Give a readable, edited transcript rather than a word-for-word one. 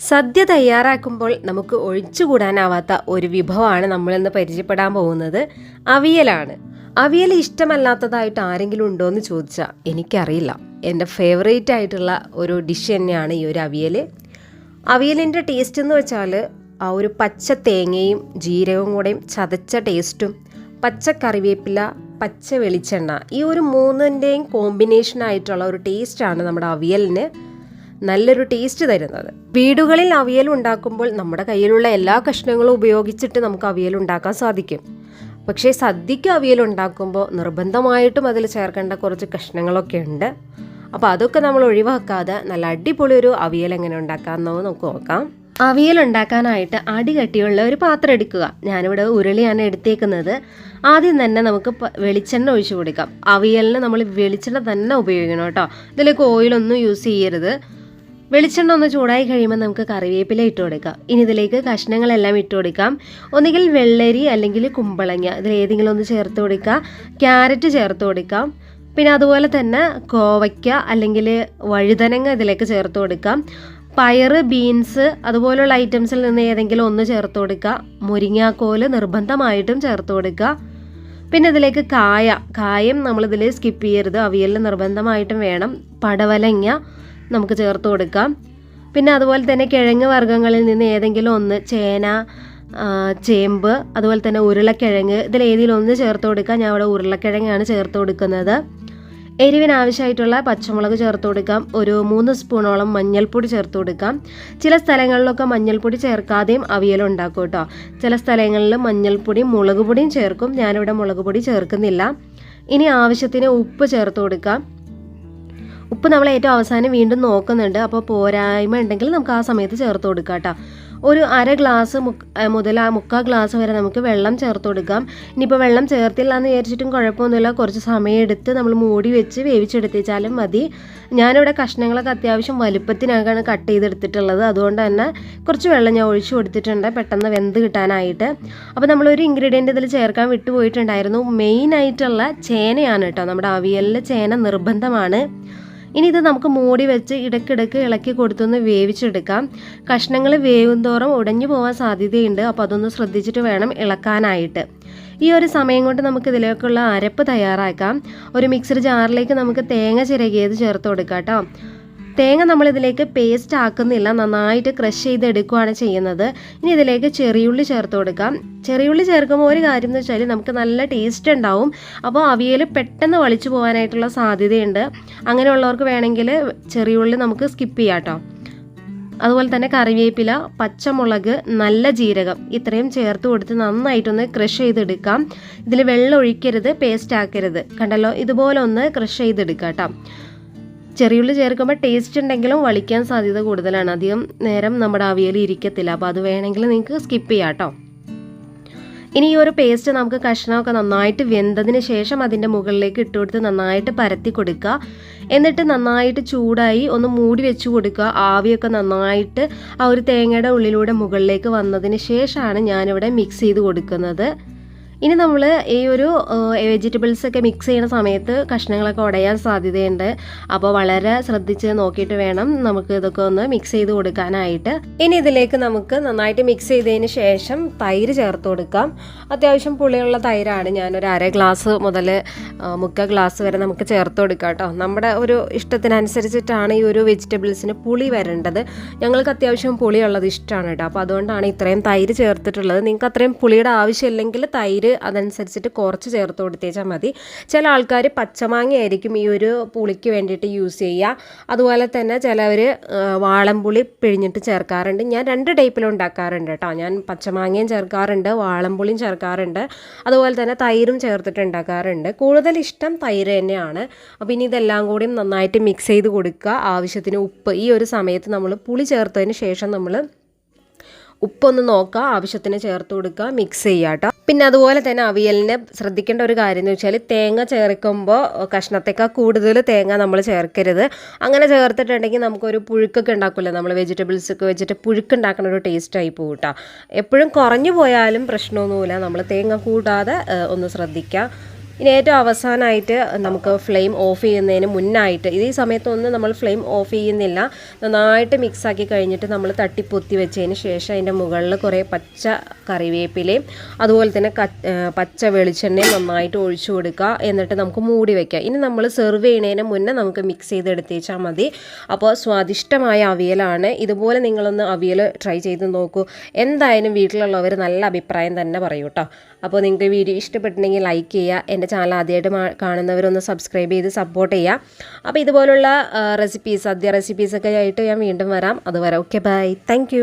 സദ്യ തയ്യാറാക്കുമ്പോൾ നമുക്ക് ഒഴിച്ചുകൂടാനാവാത്ത ഒരു വിഭവമാണ് നമ്മളിന്ന് പരിചയപ്പെടാൻ പോകുന്നത്. അവിയലാണ്. അവിയൽ ഇഷ്ടമല്ലാത്തതായിട്ട് ആരെങ്കിലും ഉണ്ടോ എന്ന് ചോദിച്ചാൽ എനിക്കറിയില്ല. എൻ്റെ ഫേവറേറ്റ് ആയിട്ടുള്ള ഒരു ഡിഷ് തന്നെയാണ് ഈ ഒരു അവിയൽ. അവിയലിൻ്റെ ടേസ്റ്റ് എന്ന് വെച്ചാൽ ആ ഒരു പച്ച തേങ്ങയും ജീരകവും കൂടെയും ചതച്ച ടേസ്റ്റും പച്ച കറിവേപ്പില, പച്ച വെളിച്ചെണ്ണ, ഈ ഒരു മൂന്നിൻ്റെയും കോമ്പിനേഷനായിട്ടുള്ള ഒരു ടേസ്റ്റാണ് നമ്മുടെ അവിയലിന് നല്ലൊരു ടേസ്റ്റ് തരുന്നത്. വീടുകളിൽ അവിയൽ ഉണ്ടാക്കുമ്പോൾ നമ്മുടെ കയ്യിലുള്ള എല്ലാ കഷ്ണങ്ങളും ഉപയോഗിച്ചിട്ട് നമുക്ക് അവിയൽ ഉണ്ടാക്കാൻ സാധിക്കും. പക്ഷേ സദ്യക്ക് അവിയൽ ഉണ്ടാക്കുമ്പോൾ നിർബന്ധമായിട്ടും അതിൽ ചേർക്കേണ്ട കുറച്ച് കഷ്ണങ്ങളൊക്കെ ഉണ്ട്. അപ്പോൾ അതൊക്കെ നമ്മൾ ഒഴിവാക്കാതെ നല്ല അടിപൊളി ഒരു അവിയൽ എങ്ങനെ ഉണ്ടാക്കാമെന്ന് നമുക്ക് നോക്കാം. അവിയൽ ഉണ്ടാക്കാനായിട്ട് അടികട്ടിയുള്ള ഒരു പാത്രം എടുക്കുക. ഞാനിവിടെ ഉരുളിയാണ് എടുത്തേക്കുന്നത്. ആദ്യം തന്നെ നമുക്ക് വെളിച്ചെണ്ണ ഒഴിച്ചു കൊടുക്കാം. അവിയലിന് നമ്മൾ വെളിച്ചെണ്ണ തന്നെ ഉപയോഗിക്കണം കേട്ടോ. ഇതിലേക്ക് ഓയിലൊന്നും യൂസ് ചെയ്യരുത്. വെളിച്ചെണ്ണ ഒന്ന് ചൂടായി കഴിയുമ്പോൾ നമുക്ക് കറിവേപ്പില ഇട്ട് കൊടുക്കാം. ഇനി ഇതിലേക്ക് കഷ്ണങ്ങളെല്ലാം ഇട്ട് കൊടുക്കാം. ഒന്നുകിൽ വെള്ളരി അല്ലെങ്കിൽ കുമ്പളങ്ങ, ഇതിലേതെങ്കിലും ഒന്ന് ചേർത്ത് കൊടുക്കുക. ക്യാരറ്റ് ചേർത്ത് കൊടുക്കാം. പിന്നെ അതുപോലെ തന്നെ കോവയ്ക്ക അല്ലെങ്കിൽ വഴുതനങ്ങ ഇതിലേക്ക് ചേർത്ത് കൊടുക്കാം. പയറ്, ബീൻസ് അതുപോലുള്ള ഐറ്റംസിൽ നിന്ന് ഏതെങ്കിലും ഒന്ന് ചേർത്ത് കൊടുക്കുക. മുരിങ്ങാക്കോല് നിർബന്ധമായിട്ടും ചേർത്ത് കൊടുക്കുക. പിന്നെ ഇതിലേക്ക് കായം നമ്മളിതിൽ സ്കിപ്പ് ചെയ്യരുത്. അവിയലിൽ നിർബന്ധമായിട്ടും വേണം. പടവലങ്ങ നമുക്ക് ചേർത്ത് കൊടുക്കാം. പിന്നെ അതുപോലെ തന്നെ കിഴങ്ങ് വർഗ്ഗങ്ങളിൽ നിന്ന് ഏതെങ്കിലും ഒന്ന്, ചേന, ചേമ്പ്, അതുപോലെ തന്നെ ഉരുളക്കിഴങ്ങ്, ഇതിലേതെങ്കിലും ഒന്ന് ചേർത്ത് കൊടുക്കാം. ഞാൻ ഇവിടെ ഉരുളക്കിഴങ്ങാണ് ചേർത്ത് കൊടുക്കുന്നത്. എരിവിനാവശ്യമായിട്ടുള്ള പച്ചമുളക് ചേർത്ത് കൊടുക്കാം. ഒരു 3 സ്പൂണോളം മഞ്ഞൾപ്പൊടി ചേർത്ത് കൊടുക്കാം. ചില സ്ഥലങ്ങളിലൊക്കെ മഞ്ഞൾപ്പൊടി ചേർക്കാതെയും അവിയൽ ഉണ്ടാക്കും കേട്ടോ. ചില സ്ഥലങ്ങളിൽ മഞ്ഞൾപ്പൊടിയും മുളക് പൊടിയും ചേർക്കും. ഞാനിവിടെ മുളക് പൊടി ചേർക്കുന്നില്ല. ഇനി ആവശ്യത്തിന് ഉപ്പ് ചേർത്ത് കൊടുക്കാം. ഉപ്പ് നമ്മൾ ഏറ്റവും അവസാനം വീണ്ടും നോക്കുന്നുണ്ട്. അപ്പോൾ പോരായ്മ ഉണ്ടെങ്കിൽ നമുക്ക് ആ സമയത്ത് ചേർത്ത് കൊടുക്കാം കേട്ടോ. ഒരു 1/2 ഗ്ലാസ് മുതൽ 3/4 ഗ്ലാസ് വരെ നമുക്ക് വെള്ളം ചേർത്ത് കൊടുക്കാം. ഇനിയിപ്പോൾ വെള്ളം ചേർത്തില്ല എന്ന് വിചാരിച്ചിട്ടും കുഴപ്പമൊന്നുമില്ല. കുറച്ച് സമയം എടുത്ത് നമ്മൾ മൂടി വെച്ച് വേവിച്ചെടുത്തിച്ചാലും മതി. ഞാനിവിടെ കഷ്ണങ്ങളൊക്കെ അത്യാവശ്യം വലുപ്പത്തിനാണ് കട്ട് ചെയ്തെടുത്തിട്ടുള്ളത്. അതുകൊണ്ട് തന്നെ കുറച്ച് വെള്ളം ഞാൻ ഒഴിച്ചു കൊടുത്തിട്ടുണ്ട് പെട്ടെന്ന് വെന്ത് കിട്ടാനായിട്ട്. അപ്പോൾ നമ്മളൊരു ഇൻഗ്രീഡിയൻറ്റ് ഇതിൽ ചേർക്കാൻ വിട്ടുപോയിട്ടുണ്ടായിരുന്നു. മെയിനായിട്ടുള്ള ചേനയാണ് കേട്ടോ. നമ്മുടെ അവിയലിൽ ചേന നിർബന്ധമാണ്. ഇനി ഇത് നമുക്ക് മൂടി വെച്ച് ഇടയ്ക്കിടയ്ക്ക് ഇളക്കി കൊടുത്തൊന്ന് വേവിച്ചെടുക്കാം. കഷ്ണങ്ങൾ വേവുന്തോറും ഉടഞ്ഞു പോകാൻ സാധ്യതയുണ്ട്. അപ്പോൾ അതൊന്ന് ശ്രദ്ധിച്ചിട്ട് വേണം ഇളക്കാനായിട്ട്. ഈ ഒരു സമയം കൊണ്ട് നമുക്ക് ഇതിലേക്കുള്ള അരപ്പ് തയ്യാറാക്കാം. ഒരു മിക്സഡ് ജാറിലേക്ക് നമുക്ക് തേങ്ങ ചിരകിയത് ചേർത്ത് കൊടുക്കാം കേട്ടോ. തേങ്ങ നമ്മളിതിലേക്ക് പേസ്റ്റ് ആക്കുന്നില്ല, നന്നായിട്ട് ക്രഷ് ചെയ്തെടുക്കുകയാണ് ചെയ്യുന്നത്. ഇനി ഇതിലേക്ക് ചെറിയുള്ളി ചേർത്ത് കൊടുക്കാം. ചെറിയുള്ളി ചേർക്കുമ്പോൾ ഒരു കാര്യം എന്ന് വെച്ചാൽ നമുക്ക് നല്ല ടേസ്റ്റ് ഉണ്ടാവും. അപ്പോൾ അവിയൽ പെട്ടെന്ന് വളിച്ചു പോകാനായിട്ടുള്ള സാധ്യതയുണ്ട്. അങ്ങനെയുള്ളവർക്ക് വേണമെങ്കിൽ ചെറിയുള്ളി നമുക്ക് സ്കിപ്പ് ചെയ്യാം കേട്ടോ. അതുപോലെ തന്നെ കറിവേപ്പില, പച്ചമുളക്, നല്ല ജീരകം ഇത്രയും ചേർത്ത് കൊടുത്ത് നന്നായിട്ടൊന്ന് ക്രഷ് ചെയ്തെടുക്കാം. ഇതിൽ വെള്ളം ഒഴിക്കരുത്, പേസ്റ്റ് ആക്കരുത്. കണ്ടല്ലോ, ഇതുപോലെ ഒന്ന് ക്രഷ് ചെയ്തെടുക്കാം കേട്ടോ. ചെറിയുള്ളി ചേർക്കുമ്പോൾ ടേസ്റ്റ് ഉണ്ടെങ്കിലും വളിക്കാൻ സാധ്യത കൂടുതലാണ്. അധികം നേരം നമ്മുടെ അവിയൽ ഇരിക്കത്തില്ല. അപ്പോൾ അത് വേണമെങ്കിൽ നിങ്ങൾക്ക് സ്കിപ്പ് ചെയ്യാം കേട്ടോ. ഇനി ഈ ഒരു പേസ്റ്റ് നമുക്ക് കഷ്ണമൊക്കെ നന്നായിട്ട് വെന്തതിന് ശേഷം അതിൻ്റെ മുകളിലേക്ക് ഇട്ട് കൊടുത്ത് നന്നായിട്ട് പരത്തി കൊടുക്കുക. എന്നിട്ട് നന്നായിട്ട് ചൂടായി ഒന്ന് മൂടി വെച്ച് കൊടുക്കുക. ആവിയൊക്കെ നന്നായിട്ട് ആ ഒരു തേങ്ങയുടെ ഉള്ളിലൂടെ മുകളിലേക്ക് വന്നതിന് ശേഷമാണ് ഞാനിവിടെ മിക്സ് ചെയ്ത് കൊടുക്കുന്നത്. ഇനി നമ്മൾ ഈ ഒരു വെജിറ്റബിൾസൊക്കെ മിക്സ് ചെയ്യുന്ന സമയത്ത് കഷ്ണങ്ങളൊക്കെ ഉടയാൻ സാധ്യതയുണ്ട്. അപ്പോൾ വളരെ ശ്രദ്ധിച്ച് നോക്കിയിട്ട് വേണം നമുക്ക് ഇതൊക്കെ ഒന്ന് മിക്സ് ചെയ്ത് കൊടുക്കാനായിട്ട്. ഇനി ഇതിലേക്ക് നമുക്ക് നന്നായിട്ട് മിക്സ് ചെയ്തതിന് ശേഷം തൈര് ചേർത്ത് കൊടുക്കാം. അത്യാവശ്യം പുളിയുള്ള തൈരാണ്. ഞാനൊരു 1/2 ഗ്ലാസ് മുതൽ 3/4 ഗ്ലാസ് വരെ നമുക്ക് ചേർത്ത് കൊടുക്കാം കേട്ടോ. നമ്മുടെ ഒരു ഇഷ്ടത്തിനനുസരിച്ചിട്ടാണ് ഈ ഒരു വെജിറ്റബിൾസിന് പുളി വരേണ്ടത്. ഞങ്ങൾക്ക് അത്യാവശ്യം പുളിയുള്ളത് ഇഷ്ടമാണ് കേട്ടോ. അപ്പോൾ അതുകൊണ്ടാണ് ഇത്രയും തൈര് ചേർത്തിട്ടുള്ളത്. നിങ്ങൾക്ക് അത്രയും പുളിയുടെ ആവശ്യമില്ലെങ്കിൽ തൈര് അതനുസരിച്ചിട്ട് കുറച്ച് ചേർത്ത് കൊടുത്തേച്ചാൽ മതി. ചില ആൾക്കാർ പച്ചമാങ്ങ ആയിരിക്കും ഈ ഒരു പുളിക്ക് വേണ്ടിയിട്ട് യൂസ് ചെയ്യുക. അതുപോലെ തന്നെ ചിലവർ വാളംപുളി പിഴിഞ്ഞിട്ട് ചേർക്കാറുണ്ട്. ഞാൻ 2 ടൈപ്പിലും ഉണ്ടാക്കാറുണ്ട് കേട്ടോ. ഞാൻ പച്ചമാങ്ങയും ചേർക്കാറുണ്ട്, വാളംപുളിയും ചേർക്കാറുണ്ട്, അതുപോലെ തന്നെ തൈരും ചേർത്തിട്ട് ഉണ്ടാക്കാറുണ്ട്. കൂടുതൽ ഇഷ്ടം തൈര് തന്നെയാണ്. അപ്പോൾ ഇനി ഇതെല്ലാം കൂടി നന്നായിട്ട് മിക്സ് ചെയ്ത് കൊടുക്കുക. ആവശ്യത്തിന് ഉപ്പ് ഈ ഒരു സമയത്ത് നമ്മൾ പുളി ചേർത്തതിന് ശേഷം നമ്മൾ ഉപ്പൊന്ന് നോക്കുക, ആവശ്യത്തിന് ചേർത്ത് കൊടുക്കുക, മിക്സ് ചെയ്യുക കേട്ടോ. പിന്നെ അതുപോലെ തന്നെ അവിയലിന് ശ്രദ്ധിക്കേണ്ട ഒരു കാര്യം എന്ന് വെച്ചാൽ തേങ്ങ ചേർക്കുമ്പോൾ കഷ്ണത്തേക്കാൾ കൂടുതൽ തേങ്ങ നമ്മൾ ചേർക്കരുത്. അങ്ങനെ ചേർത്തിട്ടുണ്ടെങ്കിൽ നമുക്കൊരു പുഴുക്കൊക്കെ ഉണ്ടാക്കില്ല, നമ്മൾ വെജിറ്റബിൾസൊക്കെ വെച്ചിട്ട് പുഴുക്കുണ്ടാക്കുന്ന ഒരു ടേസ്റ്റായി പോകും കേട്ടോ. എപ്പോഴും കുറഞ്ഞു പോയാലും പ്രശ്നമൊന്നുമില്ല, നമ്മൾ തേങ്ങ കൂടാതെ ഒന്ന് ശ്രദ്ധിക്കുക. ഇനി ഏറ്റവും അവസാനമായിട്ട് നമുക്ക് ഫ്ലെയിം ഓഫ് ചെയ്യുന്നതിന് മുന്നായിട്ട് ഈ സമയത്തൊന്നും നമ്മൾ ഫ്ലെയിം ഓഫ് ചെയ്യുന്നില്ല. നന്നായിട്ട് മിക്സാക്കി കഴിഞ്ഞിട്ട് നമ്മൾ തട്ടിപ്പൊത്തി വെച്ചതിന് ശേഷം അതിൻ്റെ മുകളിൽ കുറേ പച്ച കറിവേപ്പിലയും അതുപോലെ തന്നെ പച്ച വെളിച്ചെണ്ണയും നന്നായിട്ട് ഒഴിച്ചു കൊടുക്കുക. എന്നിട്ട് നമുക്ക് മൂടി വയ്ക്കാം. ഇനി നമ്മൾ സെർവ് ചെയ്യുന്നതിന് മുന്നേ നമുക്ക് മിക്സ് ചെയ്തെടുത്തേച്ചാൽ മതി. അപ്പോൾ സ്വാദിഷ്ടമായ അവിയലാണ്. ഇതുപോലെ നിങ്ങളൊന്ന് അവിയൽ ട്രൈ ചെയ്ത് നോക്കൂ. എന്തായാലും വീട്ടിലുള്ളവർ നല്ല അഭിപ്രായം തന്നെ പറയൂ കേട്ടോ. അപ്പോൾ നിങ്ങൾക്ക് വീഡിയോ ഇഷ്ടപ്പെട്ടിട്ടുണ്ടെങ്കിൽ ലൈക്ക് ചെയ്യുക. എൻ്റെ ചാനൽ ആദ്യമായിട്ട് കാണുന്നവരൊന്ന് സബ്സ്ക്രൈബ് ചെയ്ത് സപ്പോർട്ട് ചെയ്യുക. അപ്പോൾ ഇതുപോലുള്ള സദ്യ റെസിപ്പീസൊക്കെ ആയിട്ട് ഞാൻ വീണ്ടും വരാം. അതുവരെ ഓക്കെ ബൈ. താങ്ക്